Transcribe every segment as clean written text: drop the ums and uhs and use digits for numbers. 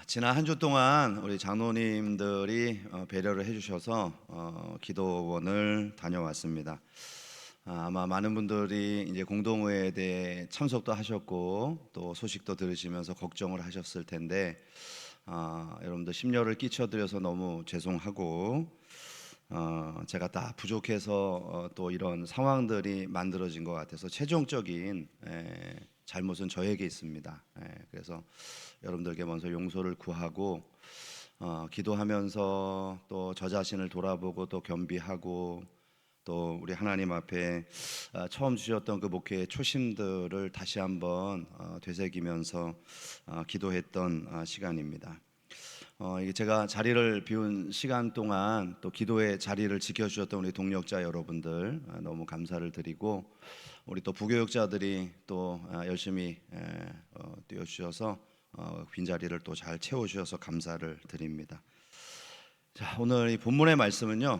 지난 한 주 동안 우리 장로님들이 배려를 해주셔서 기도원을 다녀왔습니다. 아마 많은 분들이 이제 공동회에 대해 참석도 하셨고 또 소식도 들으시면서 걱정을 하셨을 텐데 여러분들 심려를 끼쳐드려서 너무 죄송하고 제가 다 부족해서 또 이런 상황들이 만들어진 것 같아서 최종적인 잘못은 저에게 있습니다. 그래서 여러분들께 먼저 용서를 구하고 기도하면서 또 저 자신을 돌아보고 또 겸비하고 또 우리 하나님 앞에 처음 주셨던 그 목회의 초심들을 다시 한번 되새기면서 기도했던 시간입니다. 이게 제가 자리를 비운 시간 동안 또 기도의 자리를 지켜주셨던 우리 동력자 여러분들 너무 감사를 드리고 우리 또 부교육자들이 또 열심히 뛰어주셔서 빈자리를 또 잘 채워주셔서 감사를 드립니다. 자, 오늘 이 본문의 말씀은요,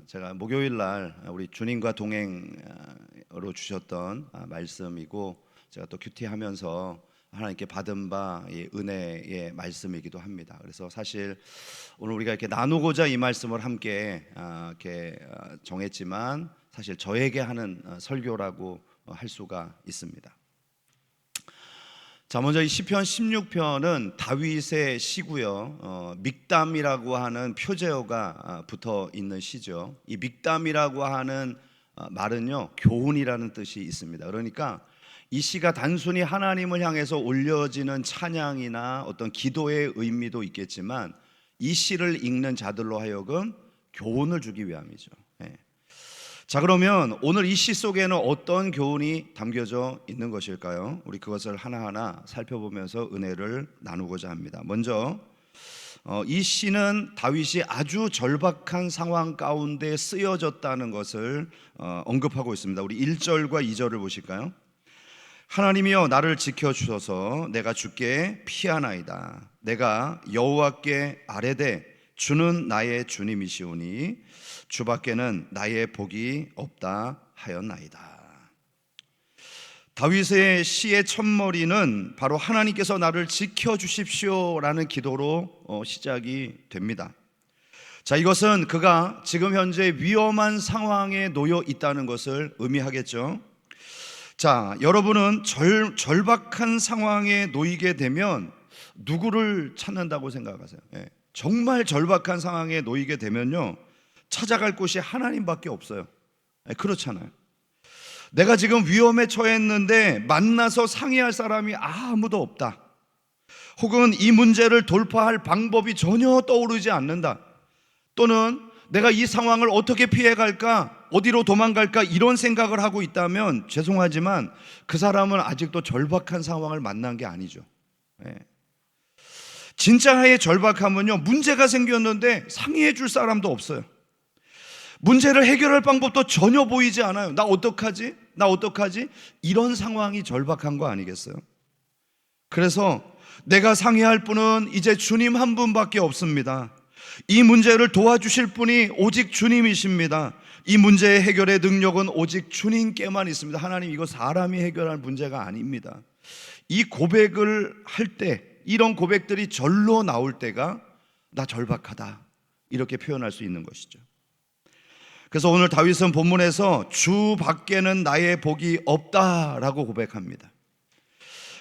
제가 목요일 날 우리 주님과 동행으로 주셨던 말씀이고 제가 또 큐티하면서 하나님께 받은 바 이 은혜의 말씀이기도 합니다. 그래서 사실 오늘 우리가 이렇게 나누고자 이 말씀을 함께 이렇게 정했지만 사실 저에게 하는 설교라고 할 수가 있습니다. 자, 먼저 이 시편 16편은 다윗의 시고요. 믹담이라고 하는 표제어가 붙어 있는 시죠. 이 믹담이라고 하는 말은요, 교훈이라는 뜻이 있습니다. 그러니까 이 시가 단순히 하나님을 향해서 올려지는 찬양이나 어떤 기도의 의미도 있겠지만 이 시를 읽는 자들로 하여금 교훈을 주기 위함이죠. 자, 그러면 오늘 이 시 속에는 어떤 교훈이 담겨져 있는 것일까요? 우리 그것을 하나하나 살펴보면서 은혜를 나누고자 합니다. 먼저 이 시는 다윗이 아주 절박한 상황 가운데 쓰여졌다는 것을 언급하고 있습니다. 우리 1절과 2절을 보실까요? 하나님이여 나를 지켜주셔서 내가 주께 피하나이다. 내가 여호와께 아뢰되 주는 나의 주님이시오니 주밖에는 나의 복이 없다 하였나이다. 다윗의 시의 첫머리는 바로 하나님께서 나를 지켜주십시오라는 기도로 시작이 됩니다. 자, 이것은 그가 지금 현재 위험한 상황에 놓여 있다는 것을 의미하겠죠. 자, 여러분은 절박한 상황에 놓이게 되면 누구를 찾는다고 생각하세요? 정말 절박한 상황에 놓이게 되면요, 찾아갈 곳이 하나님밖에 없어요. 그렇잖아요. 내가 지금 위험에 처했는데 만나서 상의할 사람이 아무도 없다. 혹은 이 문제를 돌파할 방법이 전혀 떠오르지 않는다. 또는 내가 이 상황을 어떻게 피해갈까, 어디로 도망갈까 이런 생각을 하고 있다면 죄송하지만 그 사람은 아직도 절박한 상황을 만난 게 아니죠. 진짜의 절박함은요, 문제가 생겼는데 상의해 줄 사람도 없어요. 문제를 해결할 방법도 전혀 보이지 않아요. 나 어떡하지? 이런 상황이 절박한 거 아니겠어요? 그래서 내가 상의할 분은 이제 주님 한 분밖에 없습니다. 이 문제를 도와주실 분이 오직 주님이십니다. 이 문제의 해결의 능력은 오직 주님께만 있습니다. 하나님, 이거 사람이 해결할 문제가 아닙니다. 이 고백을 할 때, 이런 고백들이 절로 나올 때가 나 절박하다 이렇게 표현할 수 있는 것이죠. 그래서 오늘 다윗은 본문에서 주 밖에는 나의 복이 없다라고 고백합니다.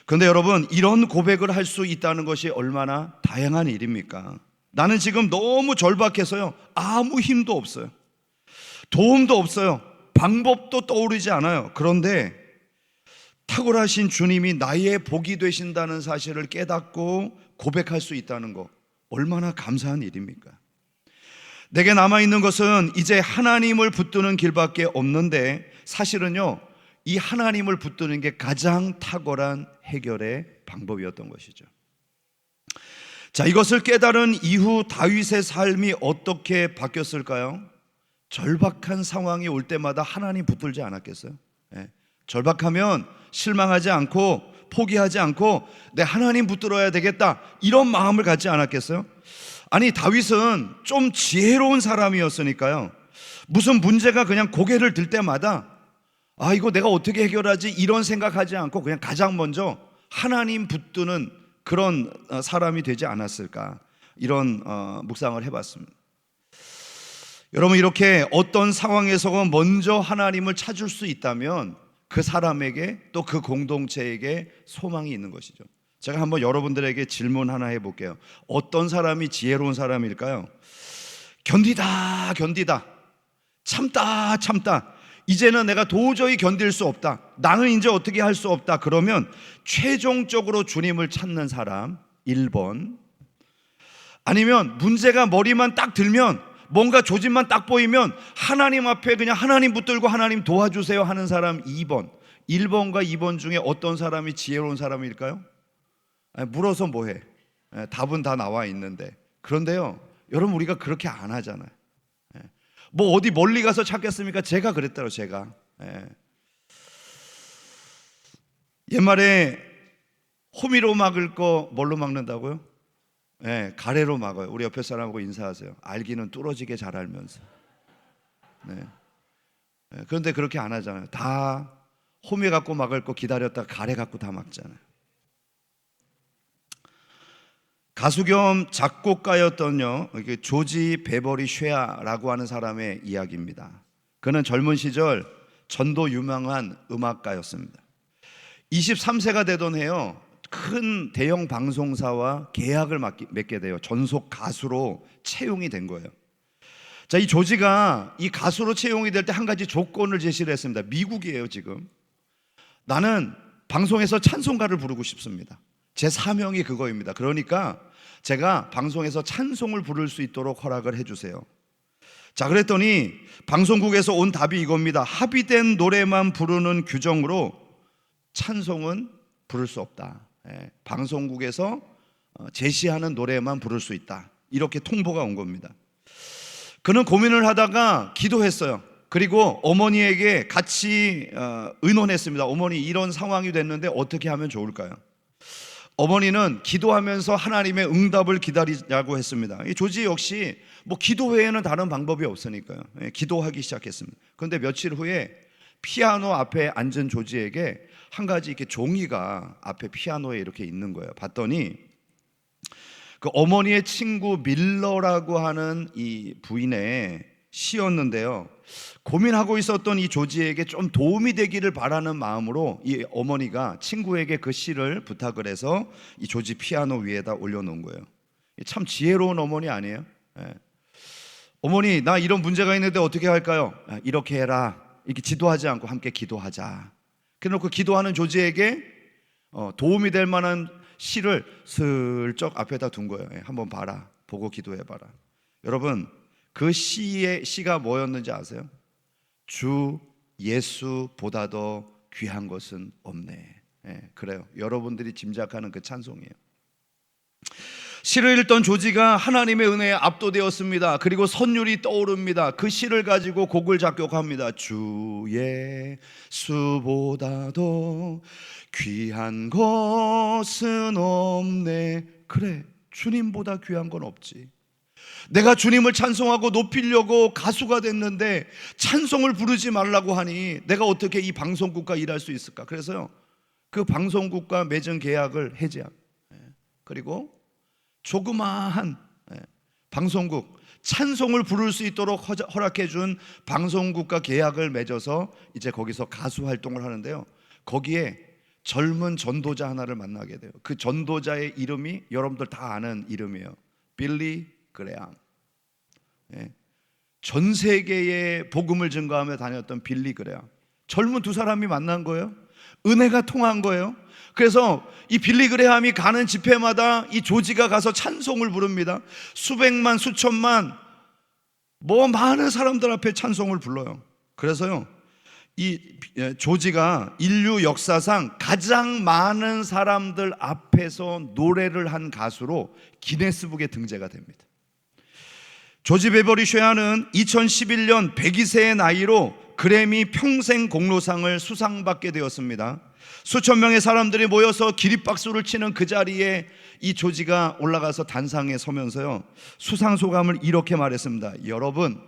그런데 여러분, 이런 고백을 할 수 있다는 것이 얼마나 다양한 일입니까? 나는 지금 너무 절박해서요, 아무 힘도 없어요. 도움도 없어요. 방법도 떠오르지 않아요. 그런데 탁월하신 주님이 나의 복이 되신다는 사실을 깨닫고 고백할 수 있다는 것, 얼마나 감사한 일입니까? 내게 남아있는 것은 이제 하나님을 붙드는 길밖에 없는데 사실은요, 이 하나님을 붙드는 게 가장 탁월한 해결의 방법이었던 것이죠. 자, 이것을 깨달은 이후 다윗의 삶이 어떻게 바뀌었을까요? 절박한 상황이 올 때마다 하나님 붙들지 않았겠어요? 절박하면 실망하지 않고 포기하지 않고 내 하나님 붙들어야 되겠다 이런 마음을 갖지 않았겠어요? 아니, 다윗은 좀 지혜로운 사람이었으니까요, 무슨 문제가 그냥 고개를 들 때마다 이거 내가 어떻게 해결하지 이런 생각하지 않고 그냥 가장 먼저 하나님 붙드는 그런 사람이 되지 않았을까, 이런 묵상을 해봤습니다. 여러분, 이렇게 어떤 상황에서 먼저 하나님을 찾을 수 있다면 그 사람에게 또 그 공동체에게 소망이 있는 것이죠. 제가 한번 여러분들에게 질문 하나 해볼게요. 어떤 사람이 지혜로운 사람일까요? 견디다 참다 이제는 내가 도저히 견딜 수 없다, 나는 이제 어떻게 할 수 없다, 그러면 최종적으로 주님을 찾는 사람 1번. 아니면 문제가 머리만 딱 들면, 뭔가 조짐만 딱 보이면 하나님 앞에 그냥 하나님 붙들고 하나님 도와주세요 하는 사람 2번. 1번과 2번 중에 어떤 사람이 지혜로운 사람일까요? 물어서 뭐해? 답은 다 나와 있는데. 그런데요, 여러분, 우리가 그렇게 안 하잖아요. 뭐 어디 멀리 가서 찾겠습니까? 제가 그랬더라고요. 제가 옛말에 호미로 막을 거 뭘로 막는다고요? 가래로 막아요. 우리 옆에 사람하고 인사하세요. 알기는 뚫어지게 잘 알면서. 그런데 그렇게 안 하잖아요. 다 호미 갖고 막을 거 기다렸다가 가래 갖고 다 막잖아요. 가수 겸 작곡가였던 조지 베버리 쉐아라고 하는 사람의 이야기입니다. 그는 젊은 시절 전도 유명한 음악가였습니다. 23세가 되던 해요, 큰 대형 방송사와 계약을 맺게 돼요. 전속 가수로 채용이 된 거예요. 자, 이 조지가 이 가수로 채용이 될 때 한 가지 조건을 제시를 했습니다. 미국이에요. 지금 나는 방송에서 찬송가를 부르고 싶습니다. 제 사명이 그거입니다. 그러니까 제가 방송에서 찬송을 부를 수 있도록 허락을 해주세요. 자, 그랬더니 방송국에서 온 답이 이겁니다. 합의된 노래만 부르는 규정으로 찬송은 부를 수 없다. 방송국에서 제시하는 노래만 부를 수 있다, 이렇게 통보가 온 겁니다. 그는 고민을 하다가 기도했어요. 그리고 어머니에게 같이 의논했습니다. 어머니, 이런 상황이 됐는데 어떻게 하면 좋을까요? 어머니는 기도하면서 하나님의 응답을 기다리자고 했습니다. 이 조지 역시 뭐 기도 외에는 다른 방법이 없으니까요. 기도하기 시작했습니다. 그런데 며칠 후에 피아노 앞에 앉은 조지에게 한 가지 이렇게 종이가 앞에 피아노에 이렇게 있는 거예요. 봤더니 그 어머니의 친구 밀러라고 하는 이 부인의 시였는데요, 고민하고 있었던 이 조지에게 좀 도움이 되기를 바라는 마음으로 이 어머니가 친구에게 그 시를 부탁을 해서 이 조지 피아노 위에다 올려놓은 거예요. 참 지혜로운 어머니 아니에요? 어머니, 나 이런 문제가 있는데 어떻게 할까요? 이렇게 해라. 이렇게 지도하지 않고 함께 기도하자. 그래놓고 기도하는 조지에게 도움이 될 만한 시를 슬쩍 앞에다 둔 거예요. 한번 봐라, 보고 기도해봐라. 여러분, 그 시가 뭐였는지 아세요? 주 예수보다 더 귀한 것은 없네. 그래요. 여러분들이 짐작하는 그 찬송이에요. 시를 읽던 조지가 하나님의 은혜에 압도되었습니다. 그리고 선율이 떠오릅니다. 그 시를 가지고 곡을 작곡합니다. 주 예수보다도 귀한 것은 없네. 그래, 주님보다 귀한 건 없지. 내가 주님을 찬송하고 높이려고 가수가 됐는데 찬송을 부르지 말라고 하니 내가 어떻게 이 방송국과 일할 수 있을까? 그래서요, 그 방송국과 맺은 계약을 해제하고, 그리고 조그마한 방송국, 찬송을 부를 수 있도록 허락해 준 방송국과 계약을 맺어서 이제 거기서 가수 활동을 하는데요, 거기에 젊은 전도자 하나를 만나게 돼요. 그 전도자의 이름이 여러분들 다 아는 이름이에요. 빌리 그레함. 전 세계에 복음을 증거하며 다녔던 빌리 그레함. 젊은 두 사람이 만난 거예요. 은혜가 통한 거예요. 그래서 이 빌리 그레함이 가는 집회마다 이 조지가 가서 찬송을 부릅니다. 수백만 수천만 많은 사람들 앞에 찬송을 불러요. 그래서요, 이 조지가 인류 역사상 가장 많은 사람들 앞에서 노래를 한 가수로 기네스북에 등재가 됩니다. 조지 베버리 쉐아는 2011년 102세의 나이로 그래미 평생 공로상을 수상받게 되었습니다. 수천 명의 사람들이 모여서 기립박수를 치는 그 자리에 이 조지가 올라가서 단상에 서면서요, 수상 소감을 이렇게 말했습니다. 여러분,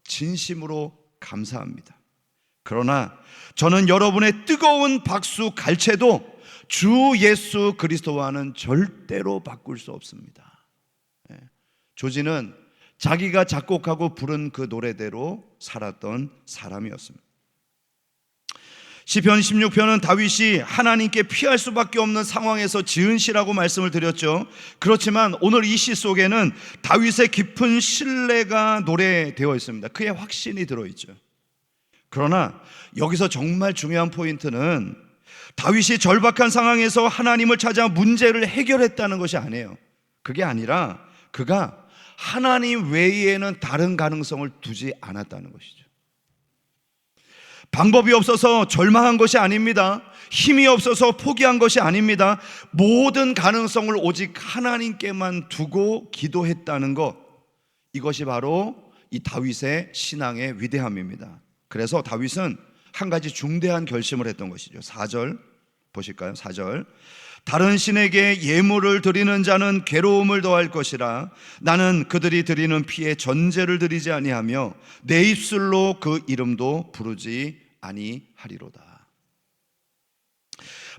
진심으로 감사합니다. 그러나 저는 여러분의 뜨거운 박수 갈채도 주 예수 그리스도와는 절대로 바꿀 수 없습니다. 조지는 자기가 작곡하고 부른 그 노래대로 살았던 사람이었습니다. 시편 16편은 다윗이 하나님께 피할 수밖에 없는 상황에서 지은 시라고 말씀을 드렸죠. 그렇지만 오늘 이 시 속에는 다윗의 깊은 신뢰가 노래되어 있습니다. 그의 확신이 들어있죠. 그러나 여기서 정말 중요한 포인트는 다윗이 절박한 상황에서 하나님을 찾아 문제를 해결했다는 것이 아니에요. 그게 아니라 그가 하나님 외에는 다른 가능성을 두지 않았다는 것이죠. 방법이 없어서 절망한 것이 아닙니다. 힘이 없어서 포기한 것이 아닙니다. 모든 가능성을 오직 하나님께만 두고 기도했다는 것, 이것이 바로 이 다윗의 신앙의 위대함입니다. 그래서 다윗은 한 가지 중대한 결심을 했던 것이죠. 4절 보실까요? 4절. 다른 신에게 예물을 드리는 자는 괴로움을 더할 것이라. 나는 그들이 드리는 피에 전제를 드리지 아니하며 내 입술로 그 이름도 부르지 아니하리로다.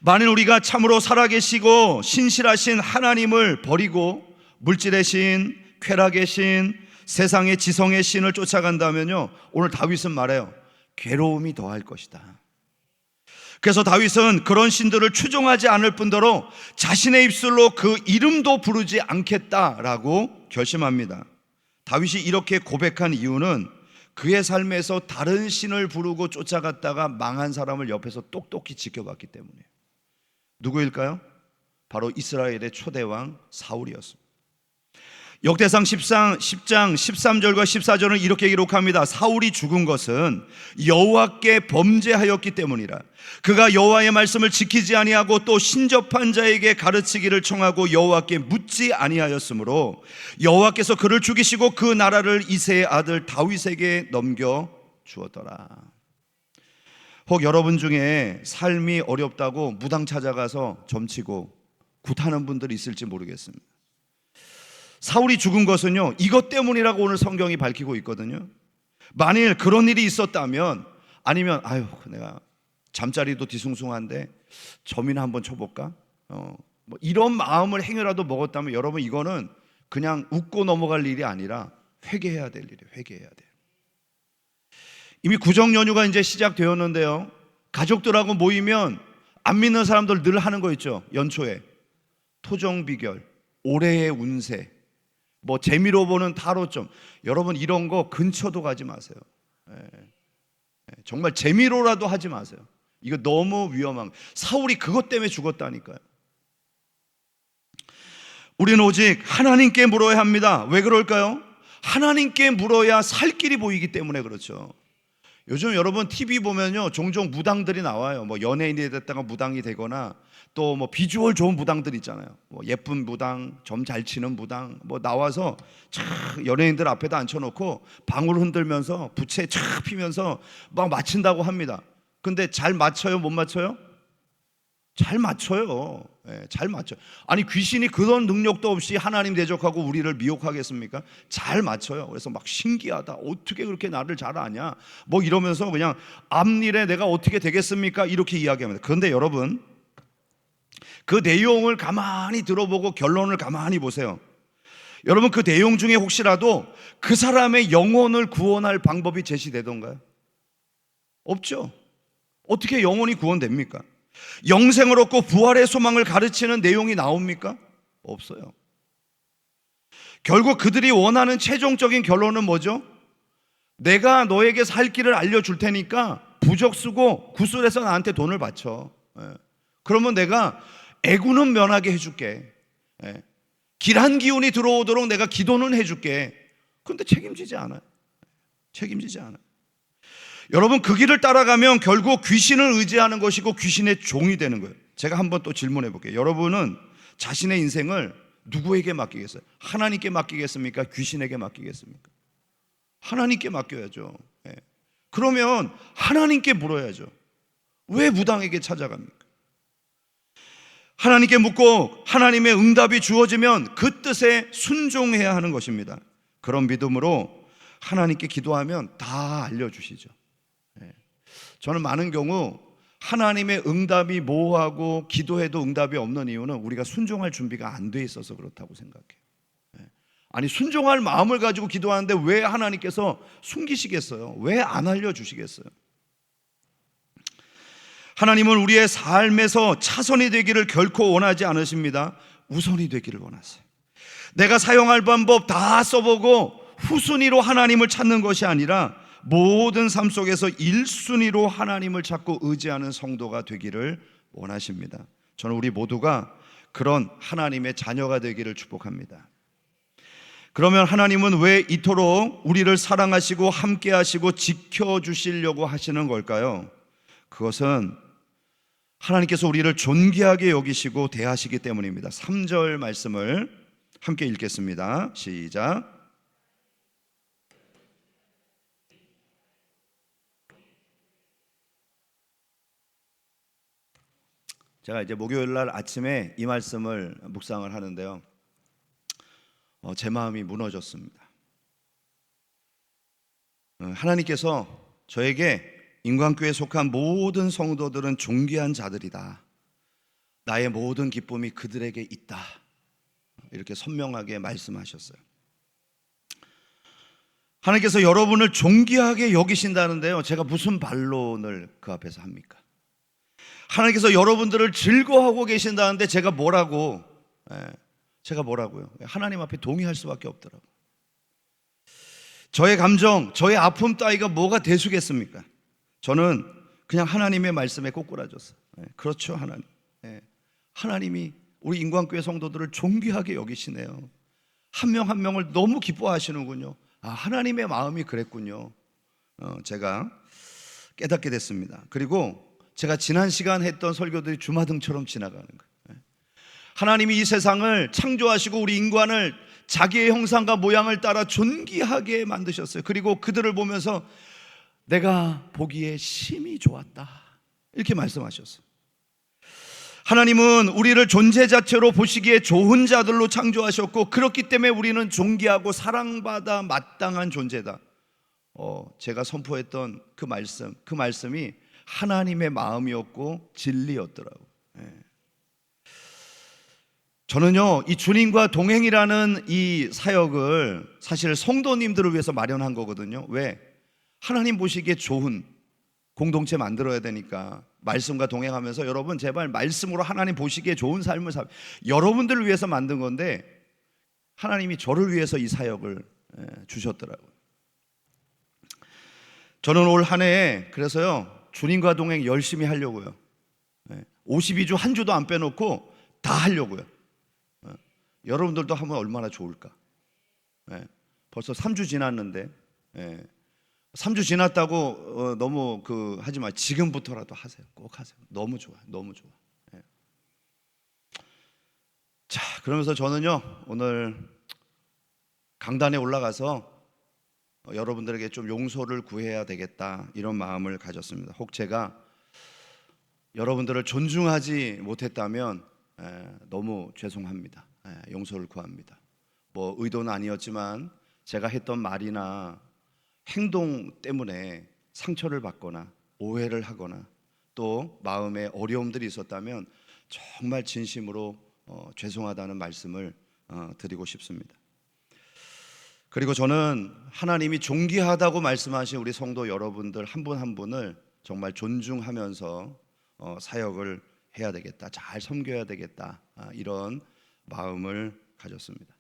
만일 우리가 참으로 살아계시고 신실하신 하나님을 버리고 물질의 신, 쾌락의 신, 세상의 지성의 신을 쫓아간다면요, 오늘 다윗은 말해요, 괴로움이 더할 것이다. 그래서 다윗은 그런 신들을 추종하지 않을 뿐더러 자신의 입술로 그 이름도 부르지 않겠다라고 결심합니다. 다윗이 이렇게 고백한 이유는 그의 삶에서 다른 신을 부르고 쫓아갔다가 망한 사람을 옆에서 똑똑히 지켜봤기 때문이에요. 누구일까요? 바로 이스라엘의 초대왕 사울이었습니다. 역대상 10장 13절과 14절은 이렇게 기록합니다. 사울이 죽은 것은 여호와께 범죄하였기 때문이라. 그가 여호와의 말씀을 지키지 아니하고 또 신접한 자에게 가르치기를 청하고 여호와께 묻지 아니하였으므로 여호와께서 그를 죽이시고 그 나라를 이새의 아들 다윗에게 넘겨 주었더라. 혹 여러분 중에 삶이 어렵다고 무당 찾아가서 점치고 굿하는 분들이 있을지 모르겠습니다. 사울이 죽은 것은요, 이것 때문이라고 오늘 성경이 밝히고 있거든요. 만일 그런 일이 있었다면, 아니면 아유 내가 잠자리도 뒤숭숭한데 점이나 한번 쳐볼까, 뭐 이런 마음을 행여라도 먹었다면 여러분, 이거는 그냥 웃고 넘어갈 일이 아니라 회개해야 될 일이에요. 회개해야 돼요. 이미 구정 연휴가 이제 시작되었는데요, 가족들하고 모이면 안 믿는 사람들 늘 하는 거 있죠. 연초에 토정비결, 올해의 운세, 뭐 재미로 보는 타로점, 여러분 이런 거 근처도 가지 마세요. 정말 재미로라도 하지 마세요. 이거 너무 위험한 거예요. 사울이 그것 때문에 죽었다니까요. 우리는 오직 하나님께 물어야 합니다. 왜 그럴까요? 하나님께 물어야 살 길이 보이기 때문에 그렇죠. 요즘 여러분 TV 보면요, 종종 무당들이 나와요. 뭐 연예인이 됐다가 무당이 되거나, 또 뭐 비주얼 좋은 무당들 있잖아요. 뭐 예쁜 무당, 점 잘 치는 무당, 뭐 나와서 촥 연예인들 앞에다 앉혀놓고 방울 흔들면서 부채 촥 피면서 막 맞힌다고 합니다. 근데 잘 맞춰요? 못 맞춰요? 잘 맞춰요. 잘 맞춰요. 아니 귀신이 그런 능력도 없이 하나님 대적하고 우리를 미혹하겠습니까? 잘 맞춰요. 그래서 막 신기하다, 어떻게 그렇게 나를 잘 아냐, 뭐 이러면서 그냥 앞일에 내가 어떻게 되겠습니까? 이렇게 이야기합니다. 그런데 여러분, 그 내용을 가만히 들어보고 결론을 가만히 보세요. 여러분, 그 내용 중에 혹시라도 그 사람의 영혼을 구원할 방법이 제시되던가요? 없죠. 어떻게 영혼이 구원됩니까? 영생을 얻고 부활의 소망을 가르치는 내용이 나옵니까? 없어요. 결국 그들이 원하는 최종적인 결론은 뭐죠? 내가 너에게 살 길을 알려줄 테니까 부적 쓰고 구슬해서 나한테 돈을 바쳐. 그러면 내가 애구는 면하게 해줄게. 길 한 기운이 들어오도록 내가 기도는 해줄게. 그런데 책임지지 않아요. 책임지지 않아요. 여러분, 그 길을 따라가면 결국 귀신을 의지하는 것이고 귀신의 종이 되는 거예요. 제가 한번 또 질문해 볼게요. 여러분은 자신의 인생을 누구에게 맡기겠어요? 하나님께 맡기겠습니까? 귀신에게 맡기겠습니까? 하나님께 맡겨야죠. 그러면 하나님께 물어야죠. 왜 무당에게 찾아갑니까? 하나님께 묻고 하나님의 응답이 주어지면 그 뜻에 순종해야 하는 것입니다. 그런 믿음으로 하나님께 기도하면 다 알려주시죠. 저는 많은 경우 하나님의 응답이 모호하고 기도해도 응답이 없는 이유는 우리가 순종할 준비가 안 돼 있어서 그렇다고 생각해요. 아니, 순종할 마음을 가지고 기도하는데 왜 하나님께서 숨기시겠어요? 왜 안 알려주시겠어요? 하나님은 우리의 삶에서 차선이 되기를 결코 원하지 않으십니다. 우선이 되기를 원하세요. 내가 사용할 방법 다 써보고 후순위로 하나님을 찾는 것이 아니라 모든 삶 속에서 1순위로 하나님을 찾고 의지하는 성도가 되기를 원하십니다. 저는 우리 모두가 그런 하나님의 자녀가 되기를 축복합니다. 그러면 하나님은 왜 이토록 우리를 사랑하시고 함께 하시고 지켜주시려고 하시는 걸까요? 그것은 하나님께서 우리를 존귀하게 여기시고 대하시기 때문입니다. 3절 말씀을 함께 읽겠습니다. 시작. 제가 이제 목요일 날 아침에 이 말씀을 묵상을 하는데요, 제 마음이 무너졌습니다. 하나님께서 저에게 인광교회에 속한 모든 성도들은 존귀한 자들이다, 나의 모든 기쁨이 그들에게 있다, 이렇게 선명하게 말씀하셨어요. 하나님께서 여러분을 존귀하게 여기신다는데요, 제가 무슨 반론을 그 앞에서 합니까? 하나님께서 여러분들을 즐거워하고 계신다는데 제가 뭐라고요? 하나님 앞에 동의할 수밖에 없더라고요. 저의 감정, 저의 아픔 따위가 뭐가 대수겠습니까? 저는 그냥 하나님의 말씀에 꼬꾸라졌어요. 그렇죠, 하나님. 하나님이 우리 인광교회 성도들을 존귀하게 여기시네요. 한 명 한 명을 너무 기뻐하시는군요. 아, 하나님의 마음이 그랬군요. 제가 깨닫게 됐습니다. 그리고 제가 지난 시간 했던 설교들이 주마등처럼 지나가는 거예요. 하나님이 이 세상을 창조하시고 우리 인간을 자기의 형상과 모양을 따라 존귀하게 만드셨어요. 그리고 그들을 보면서 내가 보기에 심히 좋았다, 이렇게 말씀하셨어요. 하나님은 우리를 존재 자체로 보시기에 좋은 자들로 창조하셨고, 그렇기 때문에 우리는 존귀하고 사랑받아 마땅한 존재다. 제가 선포했던 그 말씀이 하나님의 마음이었고 진리였더라고요. 저는요, 이 주님과 동행이라는 이 사역을 사실 성도님들을 위해서 마련한 거거든요. 왜? 하나님 보시기에 좋은 공동체 만들어야 되니까 말씀과 동행하면서 여러분 제발 말씀으로 하나님 보시기에 좋은 삶을 여러분들을 위해서 만든 건데, 하나님이 저를 위해서 이 사역을 주셨더라고요. 저는 올 한 해에 그래서요, 주님과 동행 열심히 하려고요. 52주 한 주도 안 빼놓고 다 하려고요. 여러분들도 하면 얼마나 좋을까. 벌써 3주 지났는데 3주 지났다고 너무 하지 마. 지금부터라도 하세요. 꼭 하세요. 너무 좋아요. 너무 좋아. 자, 그러면서 저는요, 오늘 강단에 올라가서 여러분들에게 좀 용서를 구해야 되겠다, 이런 마음을 가졌습니다. 혹 제가 여러분들을 존중하지 못했다면 너무 죄송합니다. 용서를 구합니다. 뭐 의도는 아니었지만 제가 했던 말이나 행동 때문에 상처를 받거나 오해를 하거나 또 마음에 어려움들이 있었다면 정말 진심으로 죄송하다는 말씀을 드리고 싶습니다. 그리고 저는 하나님이 존귀하다고 말씀하신 우리 성도 여러분들 한 분 한 분을 정말 존중하면서 사역을 해야 되겠다, 잘 섬겨야 되겠다, 이런 마음을 가졌습니다.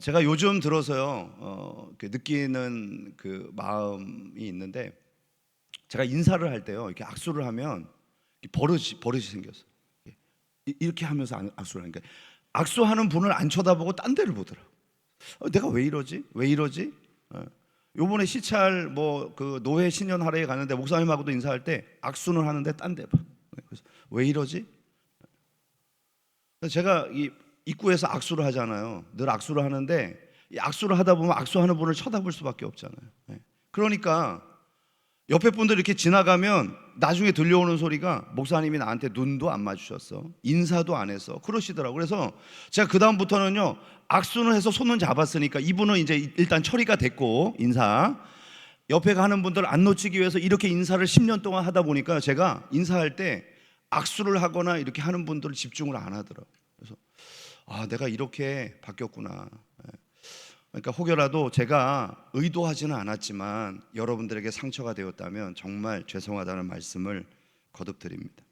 제가 요즘 들어서요, 느끼는 그 마음이 있는데, 제가 인사를 할 때요, 이렇게 악수를 하면 버릇이 생겼어요. 이렇게 하면서 악수를 하니까 악수하는 분을 안 쳐다보고 딴 데를 보더라고요. 내가 왜 이러지? 요번에 시찰 그 노회 신년 할애에 가는데 목사님하고도 인사할 때 악수는 하는데 딴 데 봐. 그래서 왜 이러지? 제가 이 입구에서 악수를 하잖아요. 늘 악수를 하는데 이 악수를 하다 보면 악수하는 분을 쳐다볼 수밖에 없잖아요. 그러니까 옆에 분들 이렇게 지나가면 나중에 들려오는 소리가 목사님이 나한테 눈도 안 마주쳤어, 인사도 안 했어, 그러시더라고요. 그래서 제가 그 다음부터는요, 악수는 해서 손은 잡았으니까 이분은 이제 일단 처리가 됐고 인사, 옆에 가는 분들 안 놓치기 위해서 이렇게 인사를 10년 동안 하다 보니까 제가 인사할 때 악수를 하거나 이렇게 하는 분들 집중을 안 하더라고요. 그래서 내가 이렇게 바뀌었구나. 그러니까 혹여라도 제가 의도하지는 않았지만 여러분들에게 상처가 되었다면 정말 죄송하다는 말씀을 거듭드립니다.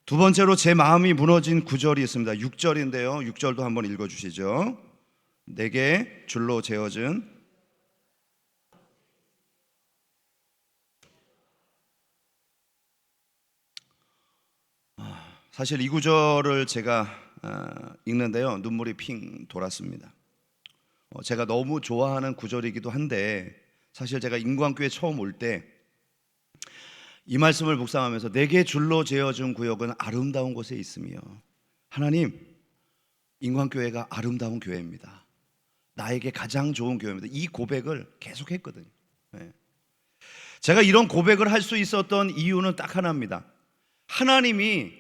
두 번째로 제 마음이 무너진 구절이 있습니다. 6절인데요. 6절도 한번 읽어주시죠. 내게 줄로 재어준 사실 이 구절을 제가 읽는데요. 눈물이 핑 돌았습니다. 제가 너무 좋아하는 구절이기도 한데 사실 제가 인광교회 처음 올 때 이 말씀을 묵상하면서 내게 줄로 재어준 구역은 아름다운 곳에 있으며 하나님, 인광교회가 아름다운 교회입니다. 나에게 가장 좋은 교회입니다. 이 고백을 계속했거든요. 제가 이런 고백을 할 수 있었던 이유는 딱 하나입니다. 하나님이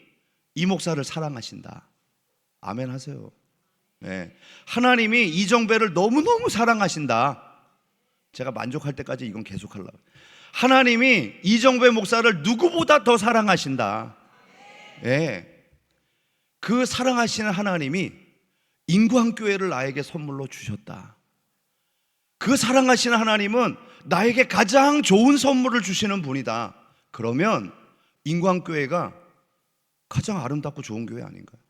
이 목사를 사랑하신다. 아멘 하세요. 하나님이 이정배를 너무너무 사랑하신다. 제가 만족할 때까지 이건 계속하려고. 하나님이 이정배 목사를 누구보다 더 사랑하신다. 그 사랑하시는 하나님이 인광교회를 나에게 선물로 주셨다. 그 사랑하시는 하나님은 나에게 가장 좋은 선물을 주시는 분이다. 그러면 인광교회가 가장 아름답고 좋은 교회 아닌가요?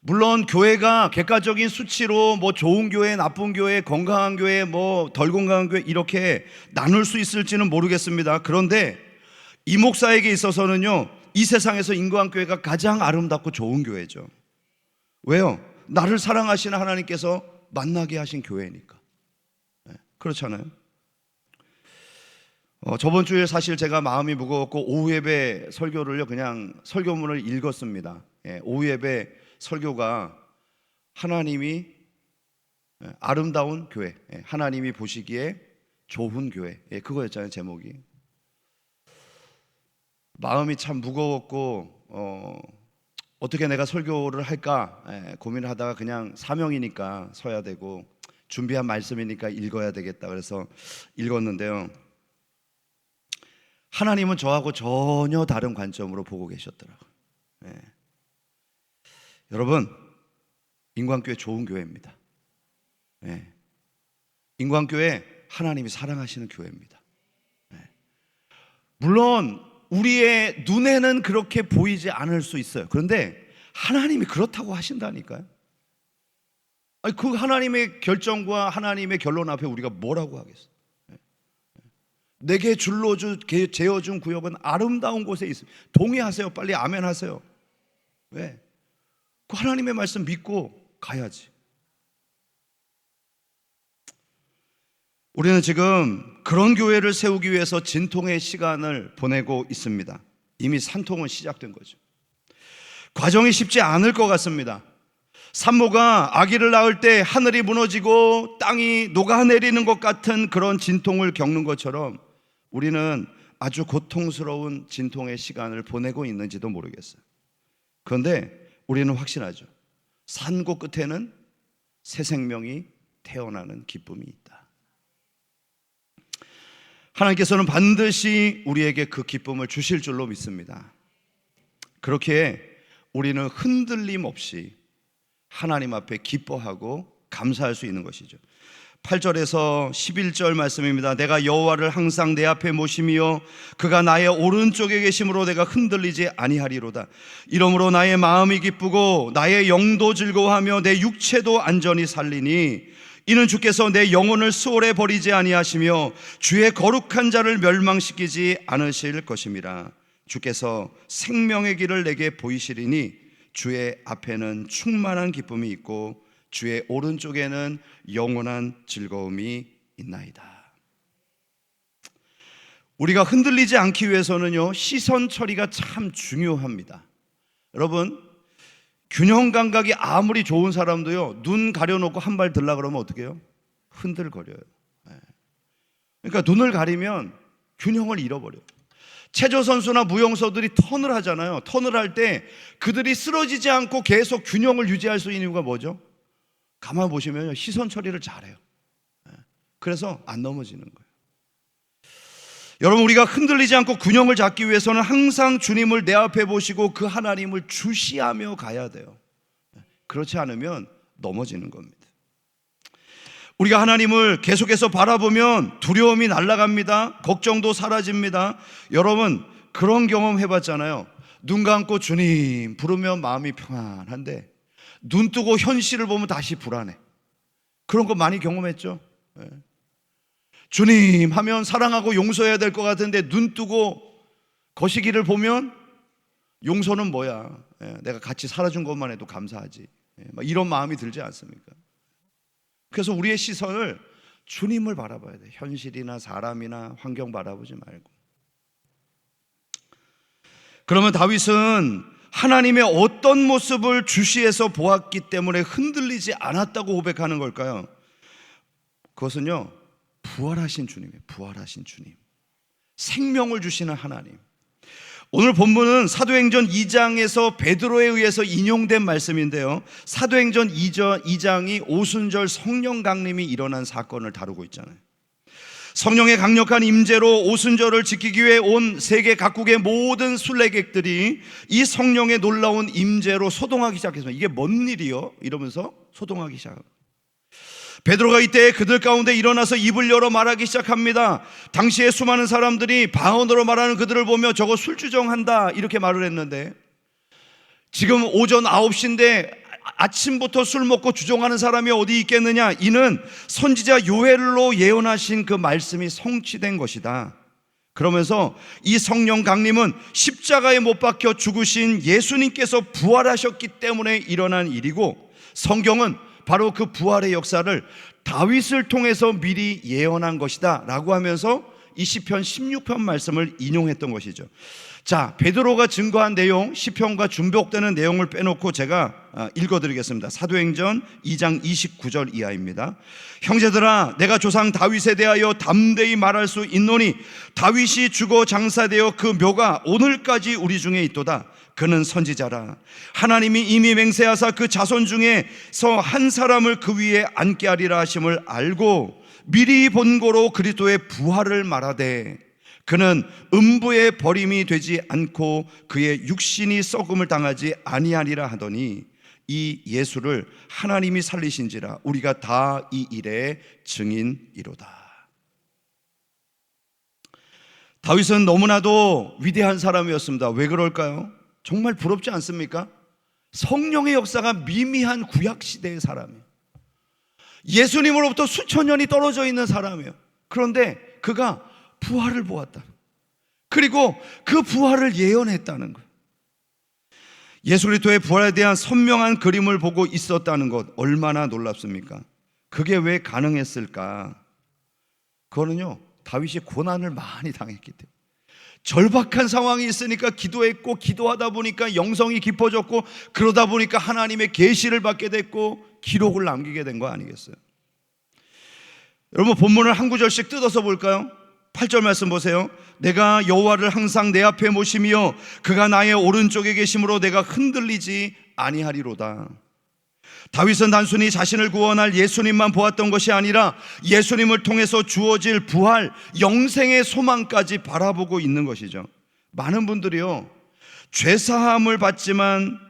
물론 교회가 객관적인 수치로 뭐 좋은 교회, 나쁜 교회, 건강한 교회, 뭐 덜 건강한 교회 이렇게 나눌 수 있을지는 모르겠습니다. 그런데 이 목사에게 있어서는요, 이 세상에서 인광교회가 가장 아름답고 좋은 교회죠. 왜요? 나를 사랑하시는 하나님께서 만나게 하신 교회니까. 그렇잖아요. 저번 주에 사실 제가 마음이 무거웠고 오후 예배 설교를요, 그냥 설교문을 읽었습니다. 오후 예배 설교가 하나님이 아름다운 교회, 하나님이 보시기에 좋은 교회, 그거였잖아요. 제목이. 마음이 참 무거웠고 어떻게 내가 설교를 할까 고민을 하다가 그냥 사명이니까 서야 되고 준비한 말씀이니까 읽어야 되겠다 그래서 읽었는데요, 하나님은 저하고 전혀 다른 관점으로 보고 계셨더라고요. 여러분, 인광교회 좋은 교회입니다. 인광교회 하나님이 사랑하시는 교회입니다. 물론 우리의 눈에는 그렇게 보이지 않을 수 있어요. 그런데 하나님이 그렇다고 하신다니까요. 그 하나님의 결정과 하나님의 결론 앞에 우리가 뭐라고 하겠어요? 내게 줄로 재어준 구역은 아름다운 곳에 있습니다. 동의하세요. 빨리 아멘 하세요. 왜? 그 하나님의 말씀 믿고 가야지. 우리는 지금 그런 교회를 세우기 위해서 진통의 시간을 보내고 있습니다. 이미 산통은 시작된 거죠. 과정이 쉽지 않을 것 같습니다. 산모가 아기를 낳을 때 하늘이 무너지고 땅이 녹아내리는 것 같은 그런 진통을 겪는 것처럼 우리는 아주 고통스러운 진통의 시간을 보내고 있는지도 모르겠어요. 그런데 우리는 확신하죠. 산고 끝에는 새 생명이 태어나는 기쁨이 있다. 하나님께서는 반드시 우리에게 그 기쁨을 주실 줄로 믿습니다. 그렇게 우리는 흔들림 없이 하나님 앞에 기뻐하고 감사할 수 있는 것이죠. 8절에서 11절 말씀입니다. 내가 여호와를 항상 내 앞에 모시며 그가 나의 오른쪽에 계심으로 내가 흔들리지 아니하리로다. 이러므로 나의 마음이 기쁘고 나의 영도 즐거워하며 내 육체도 안전히 살리니 이는 주께서 내 영혼을 수월에 버리지 아니하시며 주의 거룩한 자를 멸망시키지 않으실 것임이라. 주께서 생명의 길을 내게 보이시리니 주의 앞에는 충만한 기쁨이 있고 주의 오른쪽에는 영원한 즐거움이 있나이다. 우리가 흔들리지 않기 위해서는요, 시선 처리가 참 중요합니다. 여러분, 균형 감각이 아무리 좋은 사람도요, 눈 가려놓고 한 발 들라 그러면 어떻게 해요? 흔들거려요. 그러니까 눈을 가리면 균형을 잃어버려요. 체조 선수나 무용서들이 턴을 하잖아요. 턴을 할 때 그들이 쓰러지지 않고 계속 균형을 유지할 수 있는 이유가 뭐죠? 가만 보시면 시선 처리를 잘해요. 그래서 안 넘어지는 거예요. 여러분, 우리가 흔들리지 않고 균형을 잡기 위해서는 항상 주님을 내 앞에 보시고 그 하나님을 주시하며 가야 돼요. 그렇지 않으면 넘어지는 겁니다. 우리가 하나님을 계속해서 바라보면 두려움이 날아갑니다. 걱정도 사라집니다. 여러분, 그런 경험 해봤잖아요. 눈 감고 주님 부르면 마음이 평안한데 눈 뜨고 현실을 보면 다시 불안해. 그런 거 많이 경험했죠. 주님 하면 사랑하고 용서해야 될 것 같은데 눈 뜨고 거시기를 보면 용서는 뭐야, 내가 같이 살아준 것만 해도 감사하지, 이런 마음이 들지 않습니까? 그래서 우리의 시선을 주님을 바라봐야 돼. 현실이나 사람이나 환경 바라보지 말고. 그러면 다윗은 하나님의 어떤 모습을 주시해서 보았기 때문에 흔들리지 않았다고 고백하는 걸까요? 그것은요, 부활하신 주님이에요. 부활하신 주님, 생명을 주시는 하나님. 오늘 본문은 사도행전 2장에서 베드로에 의해서 인용된 말씀인데요, 사도행전 2장이 오순절 성령 강림이 일어난 사건을 다루고 있잖아요. 성령의 강력한 임재로 오순절을 지키기 위해 온 세계 각국의 모든 순례객들이 이 성령의 놀라운 임재로 소동하기 시작했습니다. 이게 뭔 일이요? 이러면서 소동하기 시작합니다. 베드로가 이때 그들 가운데 일어나서 입을 열어 말하기 시작합니다. 당시에 수많은 사람들이 방언으로 말하는 그들을 보며 저거 술주정한다 이렇게 말을 했는데, 지금 오전 9시인데 아침부터 술 먹고 주정하는 사람이 어디 있겠느냐? 이는 선지자 요엘로 예언하신 그 말씀이 성취된 것이다. 그러면서 이 성령 강림은 십자가에 못 박혀 죽으신 예수님께서 부활하셨기 때문에 일어난 일이고, 성경은 바로 그 부활의 역사를 다윗을 통해서 미리 예언한 것이다 라고 하면서 이 시편 16편 말씀을 인용했던 것이죠. 자, 베드로가 증거한 내용, 시편과 중복되는 내용을 빼놓고 제가 읽어드리겠습니다. 사도행전 2장 29절 이하입니다. 형제들아, 내가 조상 다윗에 대하여 담대히 말할 수 있노니 다윗이 죽어 장사되어 그 묘가 오늘까지 우리 중에 있도다. 그는 선지자라. 하나님이 이미 맹세하사 그 자손 중에서 한 사람을 그 위에 앉게 하리라 하심을 알고 미리 본고로 그리스도의 부활을 말하되, 그는 음부의 버림이 되지 않고 그의 육신이 썩음을 당하지 아니하리라 하더니 이 예수를 하나님이 살리신지라 우리가 다 이 일의 증인이로다. 다윗은 너무나도 위대한 사람이었습니다. 왜 그럴까요? 정말 부럽지 않습니까? 성령의 역사가 미미한 구약시대의 사람이에요. 예수님으로부터 수천 년이 떨어져 있는 사람이에요. 그런데 그가 부활을 보았다. 그리고 그 부활을 예언했다는 거예요. 예수 그리스도의 부활에 대한 선명한 그림을 보고 있었다는 것, 얼마나 놀랍습니까? 그게 왜 가능했을까? 그거는요, 다윗이 고난을 많이 당했기 때문에, 절박한 상황이 있으니까 기도했고, 기도하다 보니까 영성이 깊어졌고, 그러다 보니까 하나님의 계시를 받게 됐고 기록을 남기게 된 거 아니겠어요? 여러분, 본문을 한 구절씩 뜯어서 볼까요? 8절 말씀 보세요. 내가 여호와를 항상 내 앞에 모시며 그가 나의 오른쪽에 계심으로 내가 흔들리지 아니하리로다. 다윗은 단순히 자신을 구원할 예수님만 보았던 것이 아니라 예수님을 통해서 주어질 부활, 영생의 소망까지 바라보고 있는 것이죠. 많은 분들이요, 죄사함을 받지만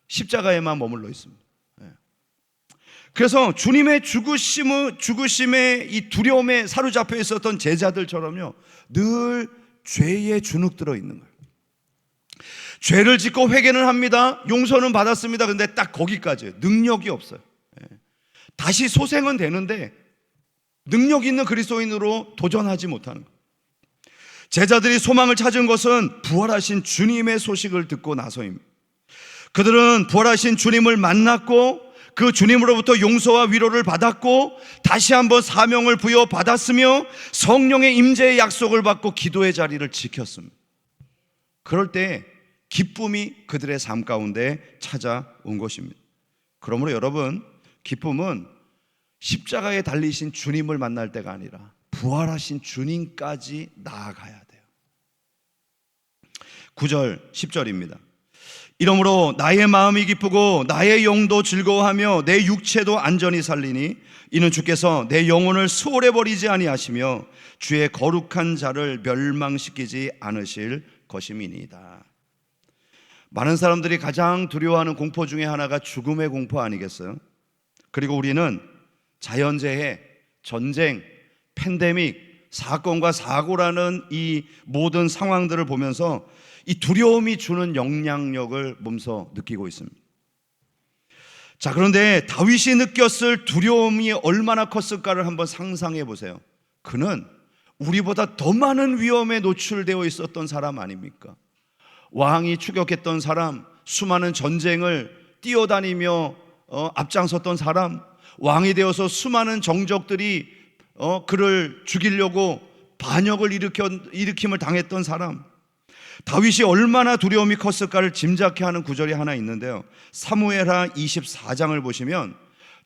십자가에만 머물러 있습니다. 그래서 주님의 죽으심의 이 두려움에 사로잡혀 있었던 제자들처럼요, 늘 죄에 주눅들어 있는 거예요. 죄를 짓고 회개는 합니다. 용서는 받았습니다. 근데 딱 거기까지예요. 능력이 없어요. 다시 소생은 되는데 능력 있는 그리스도인으로 도전하지 못하는 거예요. 제자들이 소망을 찾은 것은 부활하신 주님의 소식을 듣고 나서입니다. 그들은 부활하신 주님을 만났고 그 주님으로부터 용서와 위로를 받았고 다시 한번 사명을 부여받았으며 성령의 임재의 약속을 받고 기도의 자리를 지켰습니다. 그럴 때 기쁨이 그들의 삶 가운데 찾아온 것입니다. 그러므로 여러분, 기쁨은 십자가에 달리신 주님을 만날 때가 아니라 부활하신 주님까지 나아가야 돼요. 9절 10절입니다. 이러므로 나의 마음이 기쁘고 나의 영도 즐거워하며 내 육체도 안전히 살리니 이는 주께서 내 영혼을 수월해 버리지 아니하시며 주의 거룩한 자를 멸망시키지 않으실 것임이니이다. 많은 사람들이 가장 두려워하는 공포 중에 하나가 죽음의 공포 아니겠어요? 그리고 우리는 자연재해, 전쟁, 팬데믹, 사건과 사고라는 이 모든 상황들을 보면서 이 두려움이 주는 영향력을 몸소 느끼고 있습니다. 자, 그런데 다윗이 느꼈을 두려움이 얼마나 컸을까를 한번 상상해 보세요. 그는 우리보다 더 많은 위험에 노출되어 있었던 사람 아닙니까? 왕이 추격했던 사람, 수많은 전쟁을 뛰어다니며 앞장섰던 사람, 왕이 되어서 수많은 정적들이 그를 죽이려고 반역을 일으킴을 당했던 사람, 다윗이 얼마나 두려움이 컸을까를 짐작케 하는 구절이 하나 있는데요, 사무엘하 24장을 보시면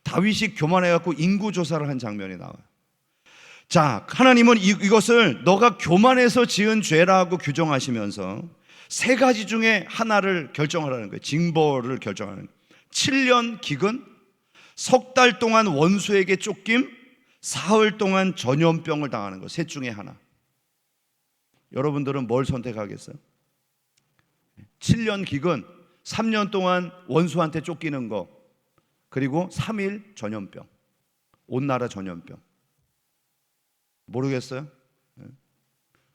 다윗이 교만해갖고 인구조사를 한 장면이 나와요. 자, 하나님은 이것을 너가 교만해서 지은 죄라고 규정하시면서 세 가지 중에 하나를 결정하라는 거예요. 징벌을 결정하는 거예요. 7년 기근, 석 달 동안 원수에게 쫓김, 사흘 동안 전염병을 당하는 것, 셋 중에 하나. 여러분들은 뭘 선택하겠어요? 7년 기근, 3년 동안 원수한테 쫓기는 거, 그리고 3일 전염병, 온 나라 전염병. 모르겠어요?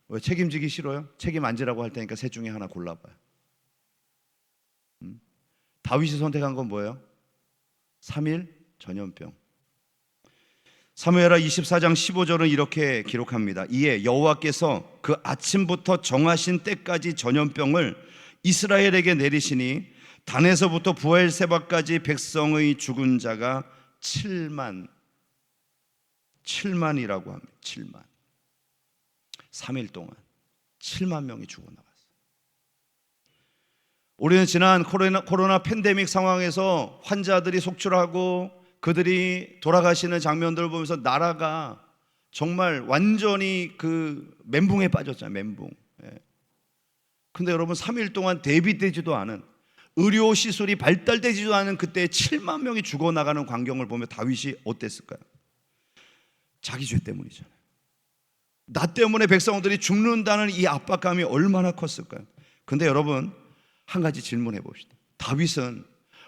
왜 책임지기 싫어요? 책임 안 지라고 할 테니까 셋 중에 하나 골라봐요. 다윗이 선택한 건 뭐예요? 3일 전염병. 사무엘하 24장 15절은 이렇게 기록합니다. 이에 여호와께서 그 아침부터 정하신 때까지 전염병을 이스라엘에게 내리시니 단에서부터 부엘세바까지 백성의 죽은 자가 7만이라고 합니다. 7만. 3일 동안 7만 명이 죽어나갔어요. 우리는 지난 코로나 팬데믹 상황에서 환자들이 속출하고 그들이 돌아가시는 장면들을 보면서 나라가 정말 완전히 그 멘붕에 빠졌잖아요. 멘붕. 근데 여러분, 3일 동안 대비되지도 않은, 의료 시설이 발달되지도 않은 그때 7만 명이 죽어나가는 광경을 보며 다윗이 어땠을까요? 자기 죄 때문이잖아요. 나 때문에 백성들이 죽는다는 이 압박감이 얼마나 컸을까요? 근데 여러분, 한 가지 질문해 봅시다. 다윗은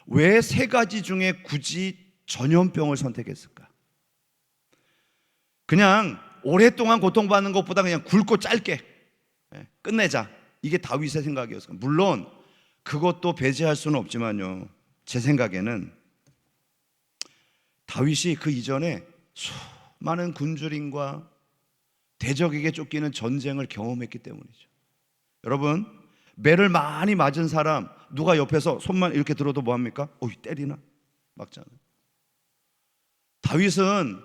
왜 세 가지 중에 굳이 전염병을 선택했을까? 그냥 오랫동안 고통받는 것보다 그냥 굵고 짧게 끝내자, 이게 다윗의 생각이었어요. 물론 그것도 배제할 수는 없지만요, 제 생각에는 다윗이 그 이전에 수많은 굶주림과 대적에게 쫓기는 전쟁을 경험했기 때문이죠. 여러분, 매를 많이 맞은 사람, 누가 옆에서 손만 이렇게 들어도 뭐합니까? 때리나? 막잖아요. 다윗은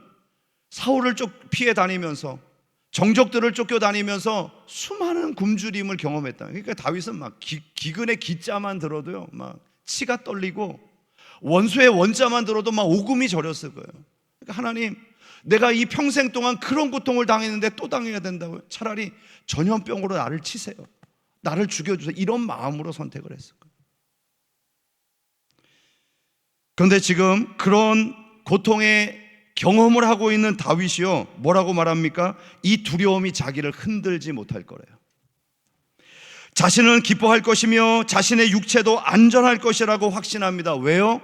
사울을 피해 다니면서, 정적들을 쫓겨다니면서 수많은 굶주림을 경험했다. 그러니까 다윗은 막 기근의 기자만 들어도요, 막 치가 떨리고, 원수의 원자만 들어도 막 오금이 저렸을 거예요. 그러니까 하나님, 내가 이 평생 동안 그런 고통을 당했는데 또 당해야 된다고요? 차라리 전염병으로 나를 치세요. 나를 죽여주세요. 이런 마음으로 선택을 했을 거예요. 그런데 지금 그런 고통의 경험을 하고 있는 다윗이요, 뭐라고 말합니까? 이 두려움이 자기를 흔들지 못할 거래요. 자신은 기뻐할 것이며 자신의 육체도 안전할 것이라고 확신합니다. 왜요?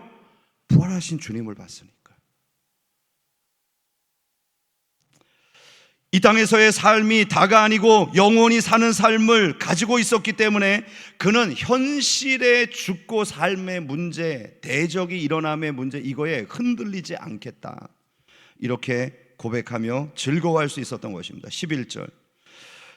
부활하신 주님을 봤으니까. 이 땅에서의 삶이 다가 아니고 영원히 사는 삶을 가지고 있었기 때문에 그는 현실의 죽고 삶의 문제, 대적이 일어남의 문제, 이거에 흔들리지 않겠다, 이렇게 고백하며 즐거워할 수 있었던 것입니다. 11절,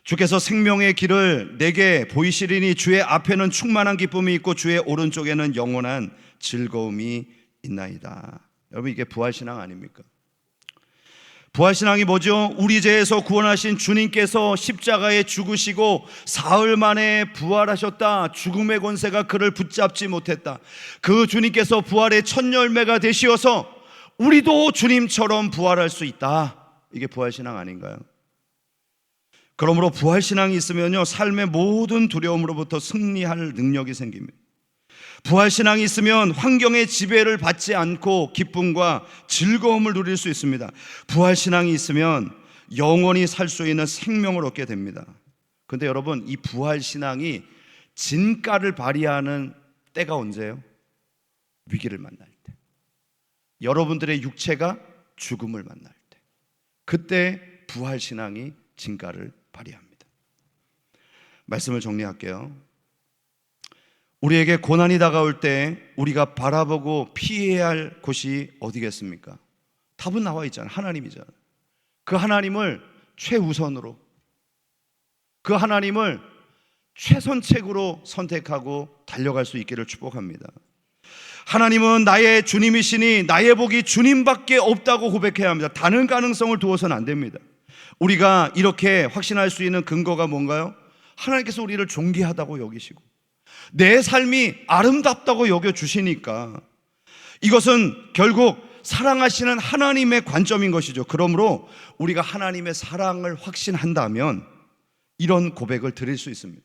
주께서 생명의 길을 내게 보이시리니 주의 앞에는 충만한 기쁨이 있고 주의 오른쪽에는 영원한 즐거움이 있나이다. 여러분, 이게 부활신앙 아닙니까? 부활신앙이 뭐죠? 우리 죄에서 구원하신 주님께서 십자가에 죽으시고 사흘 만에 부활하셨다. 죽음의 권세가 그를 붙잡지 못했다. 그 주님께서 부활의 첫 열매가 되시어서 우리도 주님처럼 부활할 수 있다. 이게 부활신앙 아닌가요? 그러므로 부활신앙이 있으면요, 삶의 모든 두려움으로부터 승리할 능력이 생깁니다. 부활신앙이 있으면 환경의 지배를 받지 않고 기쁨과 즐거움을 누릴 수 있습니다. 부활신앙이 있으면 영원히 살 수 있는 생명을 얻게 됩니다. 그런데 여러분, 이 부활신앙이 진가를 발휘하는 때가 언제예요? 위기를 만날 때, 여러분들의 육체가 죽음을 만날 때, 그때 부활신앙이 진가를 발휘합니다. 말씀을 정리할게요. 우리에게 고난이 다가올 때 우리가 바라보고 피해야 할 곳이 어디겠습니까? 답은 나와 있잖아요. 하나님이잖아요. 그 하나님을 최우선으로, 그 하나님을 최선책으로 선택하고 달려갈 수 있기를 축복합니다. 하나님은 나의 주님이시니 나의 복이 주님밖에 없다고 고백해야 합니다. 다른 가능성을 두어서는 안 됩니다. 우리가 이렇게 확신할 수 있는 근거가 뭔가요? 하나님께서 우리를 존귀하다고 여기시고 내 삶이 아름답다고 여겨주시니까, 이것은 결국 사랑하시는 하나님의 관점인 것이죠. 그러므로 우리가 하나님의 사랑을 확신한다면 이런 고백을 드릴 수 있습니다.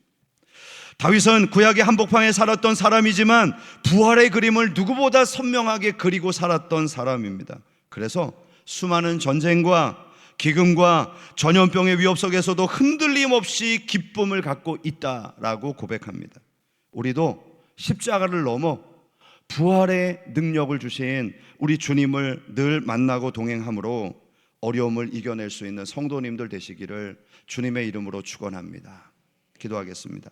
다윗은 구약의 한복판에 살았던 사람이지만 부활의 그림을 누구보다 선명하게 그리고 살았던 사람입니다. 그래서 수많은 전쟁과 기근과 전염병의 위협 속에서도 흔들림 없이 기쁨을 갖고 있다라고 고백합니다. 우리도 십자가를 넘어 부활의 능력을 주신 우리 주님을 늘 만나고 동행함으로 어려움을 이겨낼 수 있는 성도님들 되시기를 주님의 이름으로 축원합니다. 기도하겠습니다.